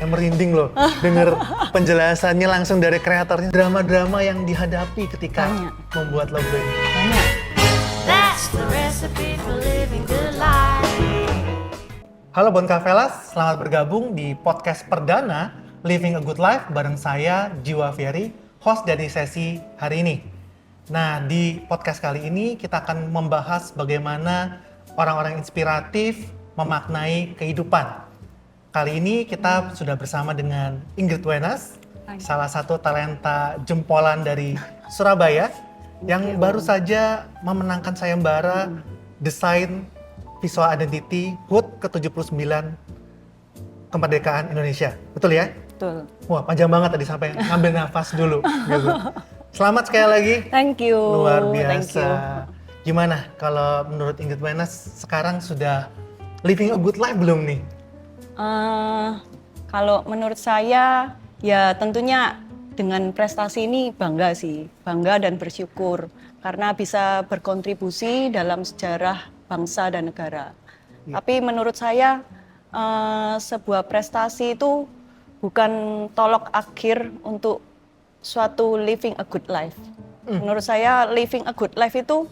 Yang merinding loh, denger penjelasannya langsung dari kreatornya. Drama-drama yang dihadapi ketika membuat logo ini. Banyak. That's the recipe for living good life. Halo Bonkavelas, selamat bergabung di podcast perdana Living a Good Life bareng saya, Jiwa Ferry, host dari sesi hari ini. Nah, di podcast kali ini kita akan membahas bagaimana orang-orang inspiratif memaknai kehidupan. Kali ini kita sudah bersama dengan Ingrid Wenas, salah satu talenta jempolan dari Surabaya yang baru saja memenangkan sayembara desain visual identity HUT ke-79 kemerdekaan Indonesia. Betul ya? Betul. Wah, panjang banget tadi sampai ngambil nafas dulu. Gitu. Selamat sekali lagi. Thank you. Luar Thank biasa. you. Gimana kalau menurut Ingrid Wenas sekarang sudah living a good life belum nih? Kalau menurut saya, ya tentunya dengan prestasi ini bangga sih. Bangga dan bersyukur. Karena bisa berkontribusi dalam sejarah bangsa dan negara. Tapi menurut saya, sebuah prestasi itu bukan tolok akhir untuk suatu living a good life. Menurut saya living a good life itu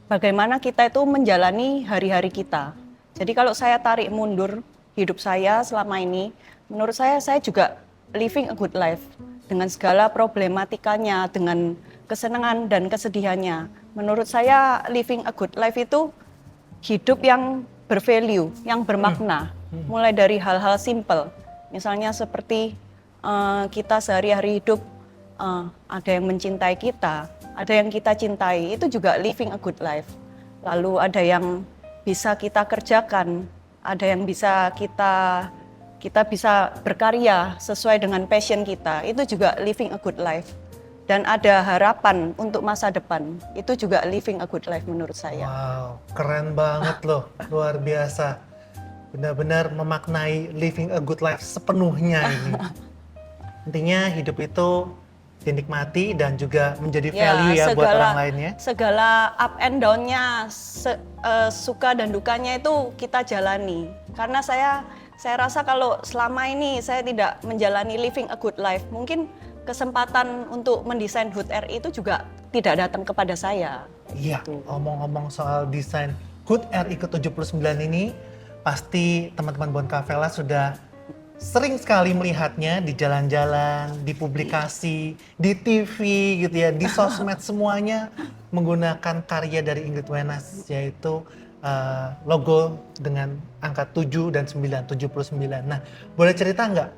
bagaimana kita itu menjalani hari-hari kita. Jadi kalau saya tarik mundur hidup saya selama ini, menurut saya juga living a good life. Dengan segala problematikanya, dengan kesenangan dan kesedihannya. Menurut saya living a good life itu hidup yang bervalue, yang bermakna. Mulai dari hal-hal simple. Misalnya seperti kita sehari-hari hidup, ada yang mencintai kita, ada yang kita cintai, itu juga living a good life. Lalu ada yang bisa kita kerjakan, ada yang bisa kita bisa berkarya sesuai dengan passion kita, itu juga living a good life. Dan ada harapan untuk masa depan, itu juga living a good life menurut saya. Wow, keren banget loh, luar biasa. Benar-benar memaknai living a good life sepenuhnya ini. Intinya hidup itu dinikmati dan juga menjadi value ya buat orang lainnya. Segala up and down-nya, suka dan dukanya itu kita jalani. Karena saya rasa kalau selama ini saya tidak menjalani living a good life, mungkin kesempatan untuk mendesain HUT RI itu juga tidak datang kepada saya. Iya, Gitu. ngomong-ngomong soal desain HUT RI ke-79 ini, pasti teman-teman Bonkavelas sudah sering sekali melihatnya di jalan-jalan, di publikasi, di TV gitu ya, di sosmed semuanya menggunakan karya dari Ingrid Wenas, yaitu logo dengan angka 7 dan 9, 79. Nah, boleh cerita nggak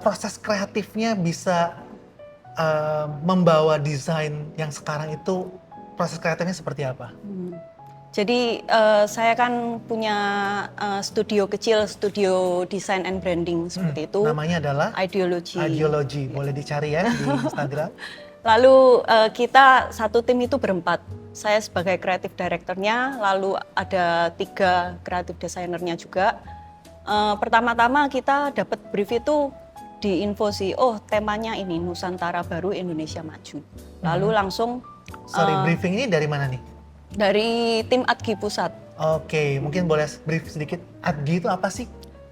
proses kreatifnya bisa membawa desain yang sekarang itu, proses kreatifnya seperti apa? Jadi saya kan punya studio kecil, studio design and branding seperti itu. Namanya adalah? Ideology. Ideology, boleh dicari ya di Instagram. Lalu kita satu tim itu berempat. Saya sebagai kreatif direkturnya, lalu ada 3 kreatif desainernya juga. Pertama-tama kita dapat brief itu di Infosi, oh temanya ini Nusantara Baru Indonesia Maju. Lalu langsung Briefing ini dari mana nih? dari tim ADGI Pusat. Oke, mungkin boleh brief sedikit. ADGI itu apa sih?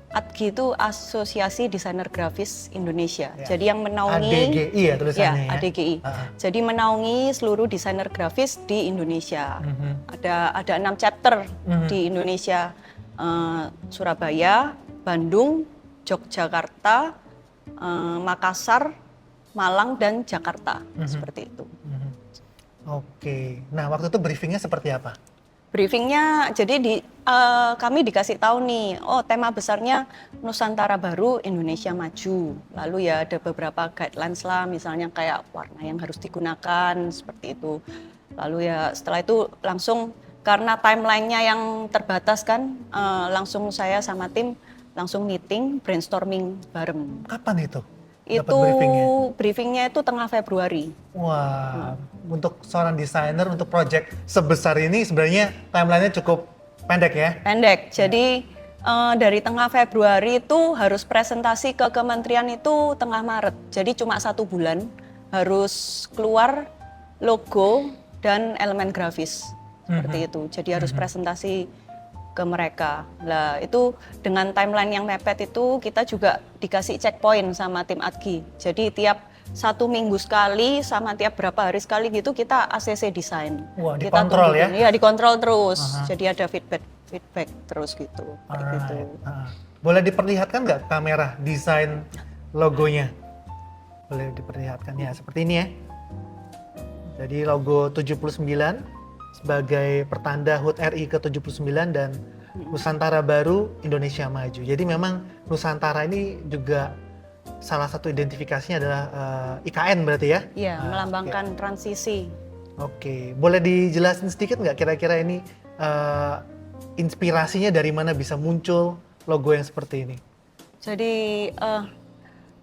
ADGI itu Asosiasi Desainer Grafis Indonesia. Ya. Jadi yang menaungi ADGI ya tulisannya ya? ADGI. Jadi menaungi seluruh desainer grafis di Indonesia. Ada 6 chapter di Indonesia. Surabaya, Bandung, Yogyakarta, Makassar, Malang, dan Jakarta. Seperti itu. Oke, nah waktu itu briefingnya seperti apa? Briefingnya, jadi kami dikasih tahu nih, oh tema besarnya Nusantara Baru Indonesia Maju. Lalu ya ada beberapa guidelines lah, misalnya kayak warna yang harus digunakan, seperti itu. Lalu ya setelah itu langsung, karena timelinenya yang terbatas kan, langsung saya sama tim langsung meeting, brainstorming bareng. Kapan itu? Itu briefingnya itu tengah Februari. Wah, untuk seorang desainer, untuk project sebesar ini sebenarnya timelinenya cukup pendek ya? Pendek, jadi dari tengah Februari itu harus presentasi ke kementerian itu tengah Maret. Jadi cuma 1 bulan harus keluar logo dan elemen grafis. Seperti itu, jadi harus presentasi ke mereka. Lah itu dengan timeline yang mepet itu kita juga dikasih checkpoint sama tim Adgi. Jadi tiap 1 minggu sekali sama tiap berapa hari sekali gitu kita ACC desain. Wah, Kita dikontrol ya? tunjukin. Iya, dikontrol terus. Aha. Jadi ada feedback terus gitu. Kayak gitu. Alright. Boleh diperlihatkan nggak kamera desain logonya? Boleh diperlihatkan ya, seperti ini ya. Jadi logo 79 sebagai pertanda HUT RI ke-79 dan Nusantara Baru Indonesia Maju. Jadi memang Nusantara ini juga salah satu identifikasinya adalah IKN berarti ya? Iya, Ah, melambangkan transisi. Oke, boleh dijelasin sedikit nggak kira-kira ini inspirasinya dari mana bisa muncul logo yang seperti ini? Jadi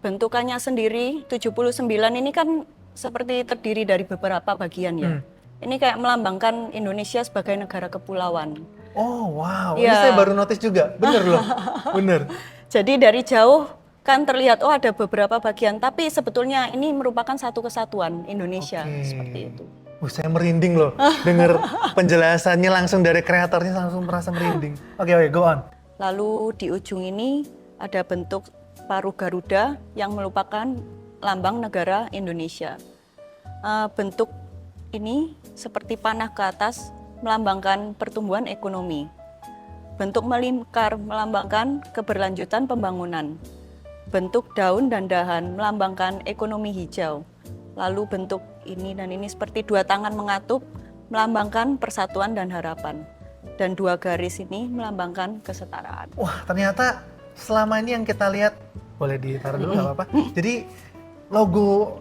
bentukannya sendiri 79 ini kan seperti terdiri dari beberapa bagian ya. Ini kayak melambangkan Indonesia sebagai negara kepulauan. Oh wow, ini Iya. saya baru notice juga, bener loh, bener. Jadi dari jauh kan terlihat oh ada beberapa bagian, tapi sebetulnya ini merupakan satu kesatuan Indonesia Oke. seperti itu. Saya merinding loh, denger penjelasannya langsung dari kreatornya langsung merasa merinding. Oke, go on. Lalu di ujung ini ada bentuk paruh Garuda yang merupakan lambang negara Indonesia. Bentuk ini seperti panah ke atas melambangkan pertumbuhan ekonomi. Bentuk melingkar melambangkan keberlanjutan pembangunan. Bentuk daun dan dahan melambangkan ekonomi hijau. Lalu bentuk ini dan ini seperti 2 tangan mengatup melambangkan persatuan dan harapan. Dan 2 garis ini melambangkan kesetaraan. Wah, ternyata selama ini yang kita lihat, boleh ditaruh dulu nggak apa-apa. Jadi logo,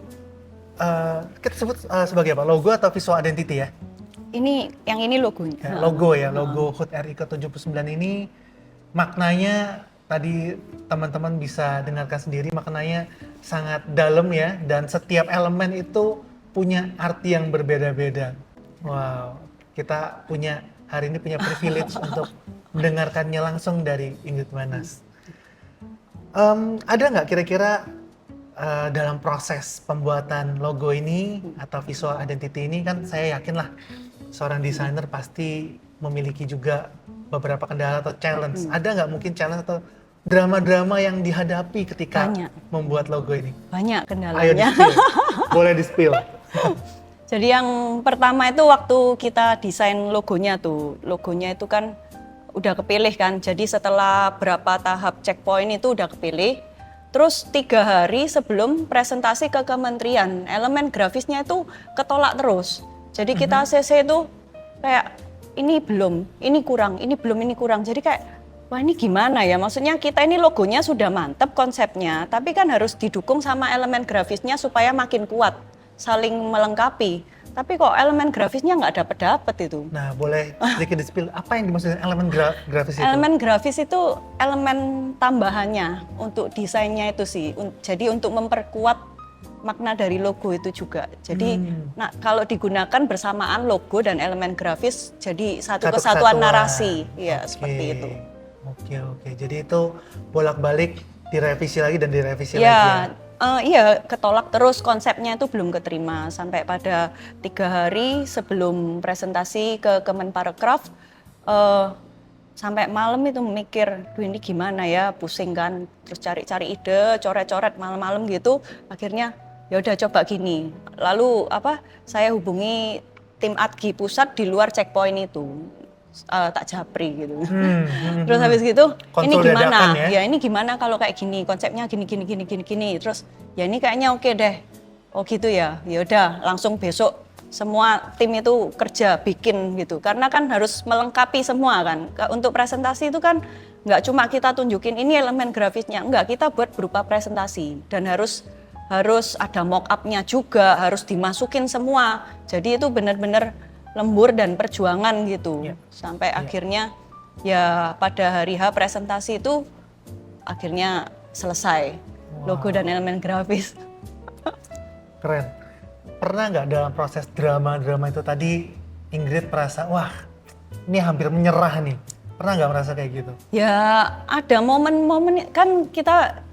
kita sebut sebagai apa? Logo atau visual identity ya? Yang ini logonya. Ya, logo ya, logo HUT RI ke-79 ini maknanya tadi teman-teman bisa dengarkan sendiri, maknanya sangat dalam ya, dan setiap elemen itu punya arti yang berbeda-beda. Wow, kita hari ini punya privilege untuk mendengarkannya langsung dari Ingrid Manas. Ada nggak kira-kira dalam proses pembuatan logo ini atau visual identity ini, kan saya yakin lah seorang desainer pasti memiliki juga beberapa kendala atau challenge. Ada nggak mungkin challenge atau drama-drama yang dihadapi ketika Banyak. membuat logo ini? Banyak Ayo kendalanya. di-spill, boleh di-spill. Jadi yang pertama itu waktu kita desain logonya itu kan udah kepilih kan. Jadi setelah berapa tahap checkpoint itu udah kepilih. Terus 3 hari sebelum presentasi ke kementerian, elemen grafisnya itu ketolak terus. Jadi kita ACC itu kayak ini belum, ini kurang, ini belum, ini kurang. Jadi kayak wah ini gimana ya? Maksudnya kita ini logonya sudah mantep konsepnya, tapi kan harus didukung sama elemen grafisnya supaya makin kuat, saling melengkapi. Tapi kok elemen grafisnya nggak dapet itu. Nah, boleh sedikit di-spill apa yang dimaksud elemen grafis itu? Elemen grafis itu elemen tambahannya untuk desainnya itu sih. Jadi untuk memperkuat makna dari logo itu juga. Jadi nah kalau digunakan bersamaan logo dan elemen grafis jadi satu kesatuan narasi. Ya, seperti itu. Oke. Jadi itu bolak-balik direvisi lagi dan direvisi lagi Ya, ya? iya ketolak terus, konsepnya itu belum keterima sampai pada 3 hari sebelum presentasi ke Kemenparekraf, sampai malam itu mikir, duh ini gimana ya, pusing kan, terus cari-cari ide, coret-coret malam-malam gitu, akhirnya ya udah coba gini. Lalu saya hubungi tim Adgi pusat di luar checkpoint itu. Tak japri gitu. Terus habis gitu, ini Konsul gimana? dadakan Ya ini gimana kalau kayak gini, konsepnya gini. Terus ya ini kayaknya oke deh. Oh gitu ya. Ya udah, langsung besok semua tim itu kerja bikin gitu. Karena kan harus melengkapi semua kan. Untuk presentasi itu kan nggak cuma kita tunjukin ini elemen grafisnya, enggak, kita buat berupa presentasi dan harus ada mock up-nya juga, harus dimasukin semua. Jadi itu benar-benar lembur dan perjuangan gitu. Sampai akhirnya ya pada hari H presentasi itu akhirnya selesai. Logo dan elemen grafis. Keren. Pernah nggak dalam proses drama-drama itu tadi Ingrid merasa, wah ini hampir menyerah nih. Pernah nggak merasa kayak gitu? Ya ada momen-momen, kan kita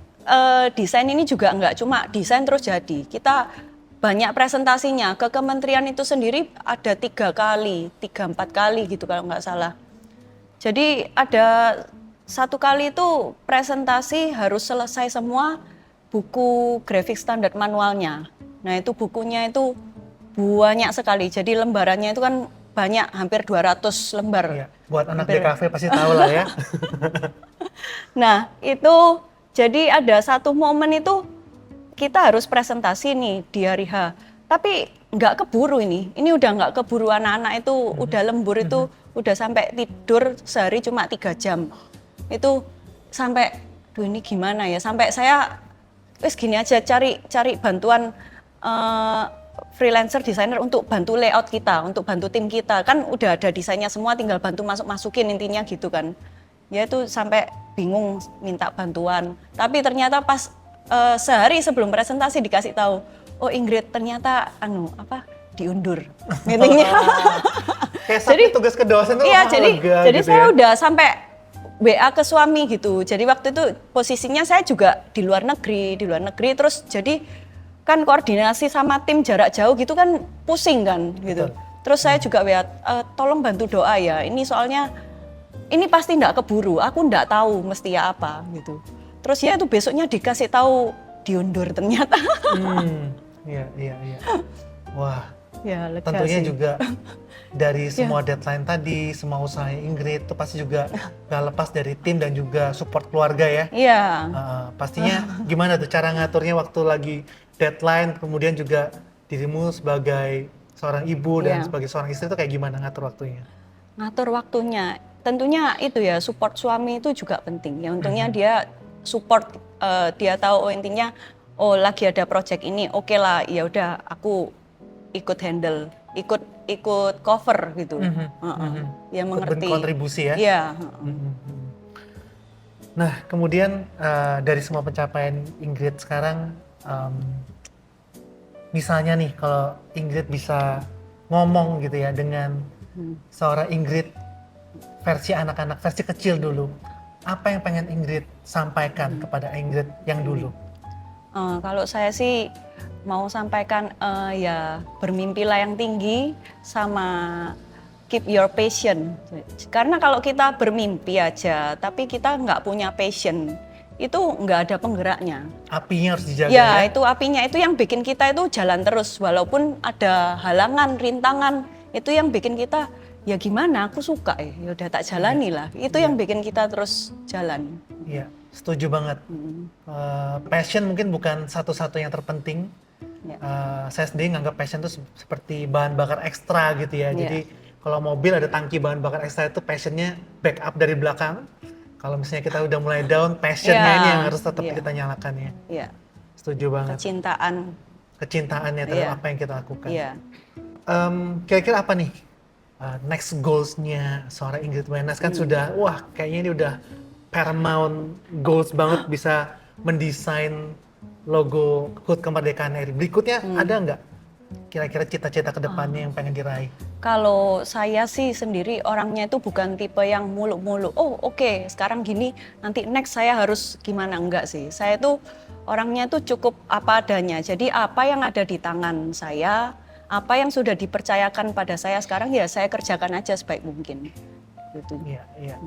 desain ini juga nggak cuma desain terus jadi. Kita banyak presentasinya, ke kementerian itu sendiri ada 3 kali, 3-4 kali gitu kalau nggak salah. Jadi ada satu kali itu presentasi harus selesai semua buku grafik standar manualnya. Nah itu bukunya itu banyak sekali, jadi lembarannya itu kan banyak, hampir 200 lembar. Iya, buat anak Hampir. DKV pasti tahu lah ya. Nah itu jadi ada satu momen itu kita harus presentasi nih di hari H, tapi nggak keburu ini udah nggak keburu, anak-anak itu udah lembur, itu udah sampai tidur sehari cuma 3 jam. Itu sampai, duh ini gimana ya, sampai saya wis gini aja, cari bantuan freelancer designer untuk bantu layout kita, untuk bantu tim kita, kan udah ada desainnya semua, tinggal bantu masukin intinya gitu kan. Ya itu sampai bingung minta bantuan, tapi ternyata pas sehari sebelum presentasi dikasih tahu, oh Ingrid ternyata diundur meetingnya. Kayak sampai tugas ke dosen tuh Iya, jadi gitu saya ya. udah sampai WA ke suami gitu. Jadi waktu itu posisinya saya juga di luar negeri terus jadi kan koordinasi sama tim jarak jauh gitu kan pusing kan gitu. Betul. Terus saya juga WA, tolong bantu doa ya. Ini soalnya ini pasti nggak keburu. Aku nggak tahu mesti ya apa gitu. Terus ya itu besoknya dikasih tahu diundur ternyata. Iya. Wah, Ya lega tentunya sih. juga dari semua deadline tadi, semua usaha Ingrid itu pasti juga gak lepas dari tim dan juga support keluarga ya. Iya. Pastinya gimana tuh cara ngaturnya waktu lagi deadline, kemudian juga dirimu sebagai seorang ibu dan Iya. sebagai seorang istri itu kayak gimana ngatur waktunya? Ngatur waktunya, tentunya itu ya, support suami itu juga penting ya. Untungnya dia support, dia tahu intinya lagi ada project ini, oke lah, ya udah aku ikut handle, ikut cover gitu. Ya mengerti. Berkontribusi ya. Iya. Nah, kemudian dari semua pencapaian Ingrid sekarang, misalnya nih kalau Ingrid bisa ngomong gitu ya dengan seorang Ingrid versi anak-anak, versi kecil dulu, apa yang pengen Ingrid sampaikan kepada Ingrid yang dulu? Kalau saya sih mau sampaikan ya bermimpilah yang tinggi sama keep your passion. Karena kalau kita bermimpi aja tapi kita nggak punya passion, itu nggak ada penggeraknya. Apinya harus dijaga Ya, ya? itu apinya itu yang bikin kita itu jalan terus walaupun ada halangan, rintangan, itu yang bikin kita ya gimana, aku suka ya udah tak jalani lah. Itu yang bikin kita terus jalan. Iya, setuju banget. Passion mungkin bukan satu-satu yang terpenting. Ya. Saya sendiri nganggap passion itu seperti bahan bakar ekstra gitu ya. Iya. Jadi kalau mobil ada tangki bahan bakar ekstra itu passionnya backup dari belakang. Kalau misalnya kita udah mulai down, passionnya Iya. ini yang harus tetap Iya. kita nyalakan ya. Ya, Setuju banget. kecintaan. Kecintaannya terhadap Iya. apa yang kita lakukan. Iya. Kira-kira apa nih next goals-nya seorang Ingrid Wenas kan sudah, wah kayaknya ini udah paramount goals banget bisa mendesain logo HUT Kemerdekaan RI. Berikutnya ada nggak kira-kira cita-cita ke depannya yang pengen diraih? Kalau saya sih sendiri orangnya itu bukan tipe yang muluk-muluk. Oh oke, sekarang gini, nanti next saya harus gimana, enggak sih. Saya tuh orangnya tuh cukup apa adanya. Jadi apa yang ada di tangan saya, apa yang sudah dipercayakan pada saya sekarang ya saya kerjakan aja sebaik mungkin. Gitu. Iya.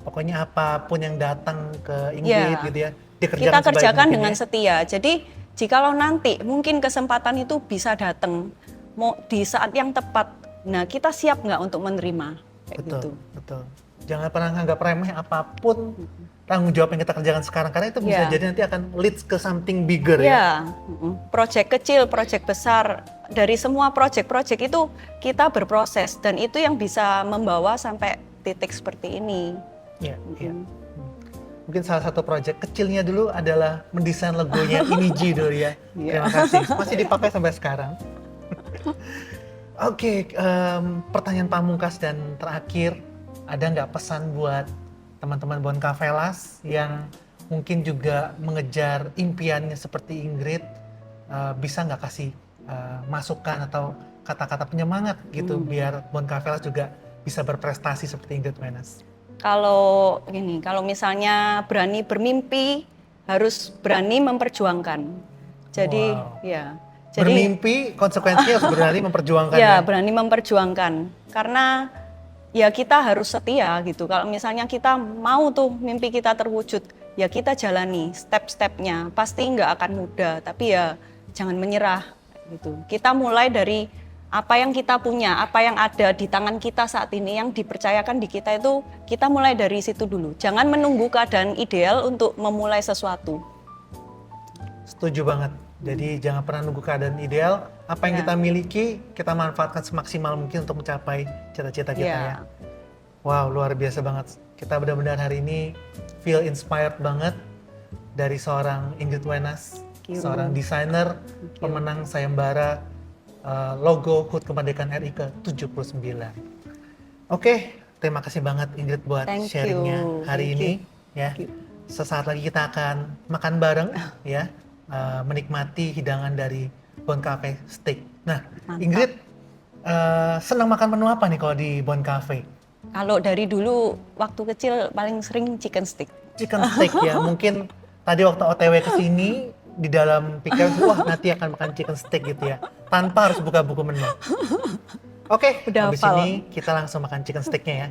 Pokoknya apapun yang datang ke Ingrid Iya. gitu ya, dikerjakan Kita sebaik kerjakan mungkin dengan ya. setia. Jadi jikalau nanti mungkin kesempatan itu bisa datang mau di saat yang tepat, nah kita siap nggak untuk menerima kayak gitu. Betul. Jangan pernah nganggap remeh apapun tanggung jawab yang kita kerjakan sekarang, karena itu bisa Iya. jadi nanti akan leads ke something bigger ya. Ya, project kecil, project besar, dari semua project-project itu kita berproses dan itu yang bisa membawa sampai titik seperti ini. Iya. Mungkin salah satu proyek kecilnya dulu adalah mendesain logonya Iniji dulu ya. Iya. Terima kasih. Masih dipakai sampai sekarang. Oke, pertanyaan pamungkas dan terakhir, ada nggak pesan buat teman-teman Bon Cafelas yang mungkin juga mengejar impiannya seperti Ingrid, bisa nggak kasih masukan atau kata-kata penyemangat gitu biar Bon Cafelas juga bisa berprestasi seperti Ingrid Wenas? Kalau gini, kalau misalnya berani bermimpi, harus berani memperjuangkan. Jadi, Wow. ya. Jadi, Bermimpi, konsekuensinya harus berani memperjuangkan ya, ya. berani memperjuangkan. Karena ya kita harus setia gitu. Kalau misalnya kita mau tuh mimpi kita terwujud, ya kita jalani step-stepnya. Pasti nggak akan mudah, tapi ya jangan menyerah gitu. Kita mulai dari apa yang kita punya, apa yang ada di tangan kita saat ini, yang dipercayakan di kita itu, kita mulai dari situ dulu. Jangan menunggu keadaan ideal untuk memulai sesuatu. Setuju banget. Jadi jangan pernah nunggu keadaan ideal. Apa yang Ya. kita miliki, kita manfaatkan semaksimal mungkin untuk mencapai cita-cita kita ya. Ya. Wow, luar biasa banget. Kita benar-benar hari ini feel inspired banget dari seorang Ingrid Wenas, Thank you. seorang desainer, you. pemenang sayembara logo HUT Kemerdekaan RI ke-79. Oke, terima kasih banget Ingrid buat Thank sharingnya you. hari Thank ini. you. Ya, Thank you. sesaat lagi kita akan makan bareng ya, menikmati hidangan dari Bon Cafe Steak. Nah, Mantap. Ingrid senang makan menu apa nih kalau di Bon Cafe? Kalau dari dulu waktu kecil paling sering chicken stick. Chicken steak ya, mungkin tadi waktu OTW ke sini di dalam pikiran, wah nanti akan makan chicken steak gitu ya, tanpa harus buka buku menu. Oke, Udah habis hafal. ini kita langsung makan chicken steaknya ya.